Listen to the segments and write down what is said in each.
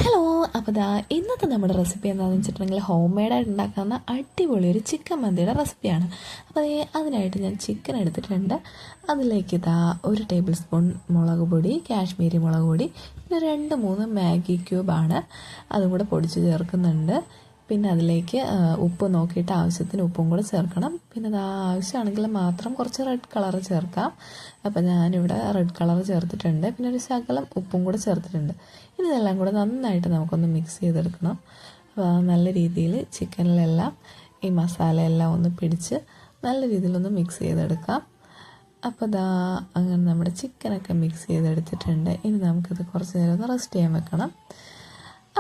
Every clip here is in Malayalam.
ഹലോ, അപ്പോൾ ഇന്നത്തെ നമ്മുടെ റെസിപ്പി എന്താണെന്ന് വെച്ചിട്ടുണ്ടെങ്കിൽ ഹോം മെയ്ഡായിട്ട് ഉണ്ടാക്കാവുന്ന അടിപൊളി ഒരു ചിക്കൻ മന്തിയുടെ റെസിപ്പിയാണ്. അപ്പോൾ അതിനായിട്ട് ഞാൻ ചിക്കൻ എടുത്തിട്ടുണ്ട്. അതിലേക്ക് ഒരു ടേബിൾ സ്പൂൺ മുളക് പൊടി, കാശ്മീരി മുളക് പൊടി, പിന്നെ 2-3 മാഗി ക്യൂബാണ്, അതും കൂടെ പൊടിച്ച് ചേർക്കുന്നുണ്ട്. പിന്നെ അതിലേക്ക് ഉപ്പ് നോക്കിയിട്ട് ആവശ്യത്തിന് ഉപ്പും കൂടെ ചേർക്കണം. പിന്നെ ആവശ്യമാണെങ്കിൽ മാത്രം കുറച്ച് റെഡ് കളർ ചേർക്കാം. അപ്പോൾ ഞാനിവിടെ റെഡ് കളർ ചേർത്തിട്ടുണ്ട്. പിന്നെ ഒരു ശകലം ഉപ്പും കൂടെ ചേർത്തിട്ടുണ്ട്. ഇനി ഇതെല്ലാം കൂടെ നന്നായിട്ട് നമുക്കൊന്ന് മിക്സ് ചെയ്തെടുക്കണം. അപ്പോൾ നല്ല രീതിയിൽ ചിക്കനിലെല്ലാം ഈ മസാലയെല്ലാം ഒന്ന് പിടിച്ച് നല്ല രീതിയിലൊന്ന് മിക്സ് ചെയ്തെടുക്കാം. അപ്പോൾ അങ്ങനെ നമ്മുടെ ചിക്കനൊക്കെ മിക്സ് ചെയ്തെടുത്തിട്ടുണ്ട്. ഇനി നമുക്കിത് കുറച്ച് നേരം ഒന്ന് റെസ്റ്റ് ചെയ്യാൻ വെക്കണം.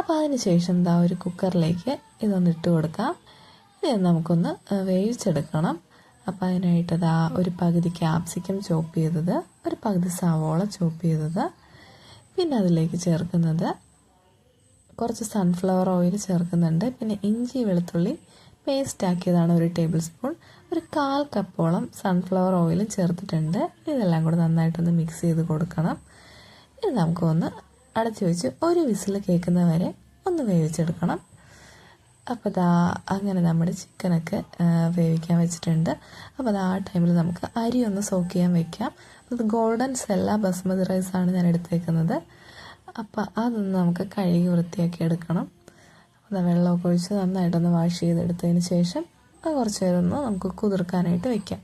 അപ്പോൾ അതിന് ശേഷം ഒരു കുക്കറിലേക്ക് ഇതൊന്ന് ഇട്ട് കൊടുക്കാം. ഇത് നമുക്കൊന്ന് വേവിച്ചെടുക്കണം. അപ്പോൾ അതിനായിട്ട് ഒരു പകുതി ക്യാപ്സിക്കം ചോപ്പ് ചെയ്തത്, ഒരു പകുതി സവോള ചോപ്പ് ചെയ്തത്, പിന്നെ അതിലേക്ക് ചേർക്കുന്നത് കുറച്ച് സൺഫ്ലവർ ഓയിൽ ചേർക്കുന്നുണ്ട്. പിന്നെ ഇഞ്ചി വെളുത്തുള്ളി പേസ്റ്റ് ആക്കിയതാണ് 1 ടേബിൾ സ്പൂൺ, ഒരു 1/4 കപ്പോളം സൺഫ്ലവർ ഓയിലും ചേർത്തിട്ടുണ്ട്. ഇതെല്ലാം കൂടെ നന്നായിട്ടൊന്ന് മിക്സ് ചെയ്ത് കൊടുക്കണം. ഇത് നമുക്കൊന്ന് അടച്ചു വെച്ച് ഒരു വിസിൽ കേൾക്കുന്നവരെ ഒന്ന് വേവിച്ചെടുക്കണം. അപ്പോൾ അങ്ങനെ നമ്മുടെ ചിക്കനൊക്കെ വേവിക്കാൻ വെച്ചിട്ടുണ്ട്. അപ്പോൾ ആ ടൈമിൽ നമുക്ക് അരി ഒന്ന് സോക്ക് ചെയ്യാൻ വെക്കാം. അത് ഗോൾഡൻ സെല്ല ബസ്മതി റൈസാണ് ഞാൻ എടുത്തേക്കുന്നത്. അപ്പോൾ അതൊന്ന് നമുക്ക് കഴുകി വൃത്തിയാക്കി എടുക്കണം. അപ്പോൾ വെള്ളമൊക്കെ ഒഴിച്ച് നന്നായിട്ടൊന്ന് വാഷ് ചെയ്തെടുത്തതിന് ശേഷം അത് കുറച്ച് നേരം ഒന്ന് നമുക്ക് കുതിർക്കാനായിട്ട് വെക്കാം.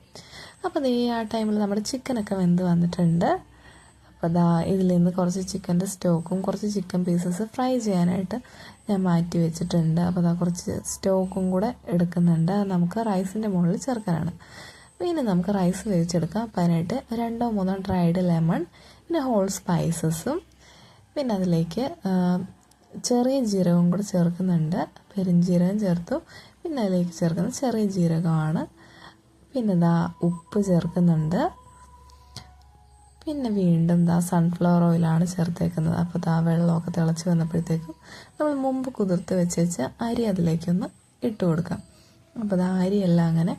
അപ്പോൾ ആ ടൈമിൽ നമ്മുടെ ചിക്കനൊക്കെ വെന്ത് വന്നിട്ടുണ്ട്. അപ്പോൾ ഇതിൽ നിന്ന് കുറച്ച് ചിക്കൻ്റെ സ്റ്റോക്കും കുറച്ച് ചിക്കൻ പീസസ് ഫ്രൈ ചെയ്യാനായിട്ട് ഞാൻ മാറ്റി വെച്ചിട്ടുണ്ട്. അപ്പോൾ കുറച്ച് സ്റ്റോക്കും കൂടെ എടുക്കുന്നുണ്ട്. അത് നമുക്ക് റൈസിൻ്റെ മുകളിൽ ചേർക്കാനാണ്. പിന്നെ നമുക്ക് റൈസ് വേവിച്ചെടുക്കാം. അപ്പോൾ അതിനായിട്ട് 2-3 ഡ്രൈഡ് ലെമൺ, പിന്നെ ഹോൾ സ്പൈസസും, പിന്നെ അതിലേക്ക് ചെറിയ ജീരകവും കൂടെ ചേർക്കുന്നുണ്ട്. പെരുംജീരകം ചേർത്തു. പിന്നെ അതിലേക്ക് ചേർക്കുന്നത് ചെറിയ ജീരകമാണ്. പിന്നെ ഉപ്പ് ചേർക്കുന്നുണ്ട്. പിന്നെ വീണ്ടും സൺഫ്ലവർ ഓയിലാണ് ചേർത്തേക്കുന്നത്. അപ്പോൾ വെള്ളമൊക്കെ തിളച്ച് വന്നപ്പോഴത്തേക്കും നമ്മൾ മുമ്പ് കുതിർത്ത് വെച്ച് അരി അതിലേക്കൊന്ന് ഇട്ട് കൊടുക്കാം. അപ്പോൾ അരിയെല്ലാം അങ്ങനെ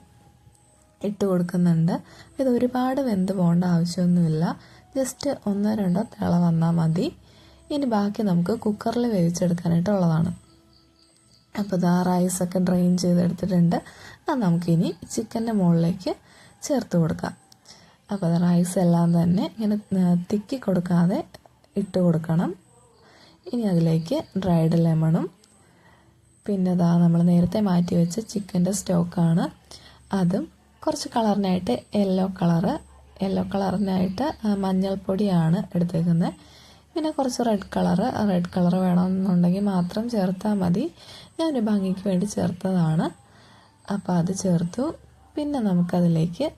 ഇട്ട് കൊടുക്കുന്നുണ്ട്. ഇത് ഒരുപാട് വെന്ത് പോകേണ്ട ആവശ്യമൊന്നുമില്ല. ജസ്റ്റ് 1-2 തിള വന്നാൽ മതി. ഇനി ബാക്കി നമുക്ക് കുക്കറിൽ വേവിച്ചെടുക്കാനായിട്ടുള്ളതാണ്. അപ്പോൾ റൈസൊക്കെ ഡ്രെയിൻ ചെയ്തെടുത്തിട്ടുണ്ട്. അത് നമുക്കിനി ചിക്കൻ്റെ മുകളിലേക്ക് ചേർത്ത് കൊടുക്കാം. അപ്പോൾ റൈസ് എല്ലാം തന്നെ ഇങ്ങനെ തിക്കി കൊടുക്കാതെ ഇട്ട് കൊടുക്കണം. ഇനി അതിലേക്ക് ഡ്രൈഡ് ലെമണും, പിന്നെ നമ്മൾ നേരത്തെ മാറ്റി വെച്ച ചിക്കൻ്റെ സ്റ്റോക്കാണ്, അതും കുറച്ച് കളറിനായിട്ട് യെല്ലോ കളറിനായിട്ട് മഞ്ഞൾപ്പൊടിയാണ് എടുത്തേക്കുന്നത്. പിന്നെ കുറച്ച് റെഡ് കളർ വേണമെന്നുണ്ടെങ്കിൽ മാത്രം ചേർത്താൽ മതി. ഞാനൊരു ഭംഗിക്ക് വേണ്ടി ചേർത്തതാണ്. അപ്പോൾ അത് ചേർത്തു. പിന്നെ നമുക്കതിലേക്ക്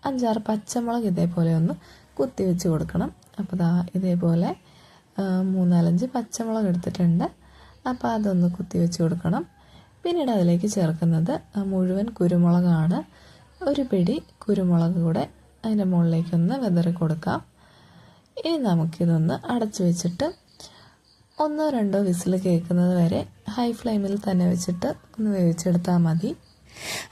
5-6 പച്ചമുളക് ഇതേപോലെ ഒന്ന് കുത്തി വെച്ച് കൊടുക്കണം. അപ്പോൾ ഇതേപോലെ 3-4 പച്ചമുളക് എടുത്തിട്ടുണ്ട്. അപ്പോൾ അതൊന്ന് കുത്തി വെച്ച് കൊടുക്കണം. പിന്നീട് അതിലേക്ക് ചേർക്കുന്നത് മുഴുവൻ കുരുമുളകാണ്. ഒരു പിടി കുരുമുളക് കൂടെ അതിൻ്റെ മുകളിലേക്കൊന്ന് വിതറി കൊടുക്കാം. ഇനി നമുക്കിതൊന്ന് അടച്ചു വെച്ചിട്ട് 1-2 വിസിൽ കേൾക്കുന്നത് വരെ ഹൈ ഫ്ലെയിമിൽ തന്നെ വെച്ചിട്ട് ഒന്ന് വേവിച്ചെടുത്താൽ മതി.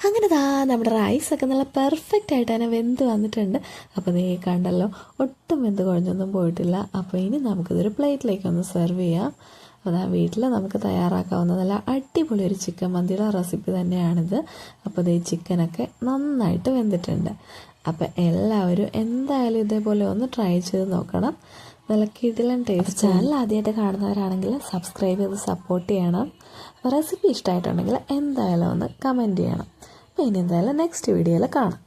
അങ്ങനെ നമ്മുടെ റൈസൊക്കെ നല്ല പെർഫെക്റ്റ് ആയിട്ട് തന്നെ വെന്ത് വന്നിട്ടുണ്ട്. അപ്പോൾ കണ്ടല്ലോ, ഒട്ടും വെന്ത് കുഴഞ്ഞൊന്നും പോയിട്ടില്ല. അപ്പോൾ ഇനി നമുക്കിതൊരു പ്ലേറ്റിലേക്കൊന്ന് സെർവ് ചെയ്യാം. അപ്പോൾ വീട്ടിൽ നമുക്ക് തയ്യാറാക്കാവുന്ന നല്ല അടിപൊളി ഒരു ചിക്കൻ മന്തിയുടെ റെസിപ്പി തന്നെയാണിത്. അപ്പോൾ ചിക്കനൊക്കെ നന്നായിട്ട് വെന്തിട്ടുണ്ട്. അപ്പോൾ എല്ലാവരും എന്തായാലും ഇതേപോലെ ഒന്ന് ട്രൈ ചെയ്ത് നോക്കണം. നല്ല കിടിലൻ ടേസ്റ്റ്. ചാനൽ ആദ്യമായിട്ട് കാണുന്നവരാണെങ്കിൽ സബ്സ്ക്രൈബ് ചെയ്ത് സപ്പോർട്ട് ചെയ്യണം. റെസിപ്പി ഇഷ്ടമായിട്ടുണ്ടെങ്കിൽ എന്തായാലും ഒന്ന് കമൻറ്റ് ചെയ്യണം. അപ്പോൾ ഇനി എന്തായാലും നെക്സ്റ്റ് വീഡിയോയിൽ കാണാം.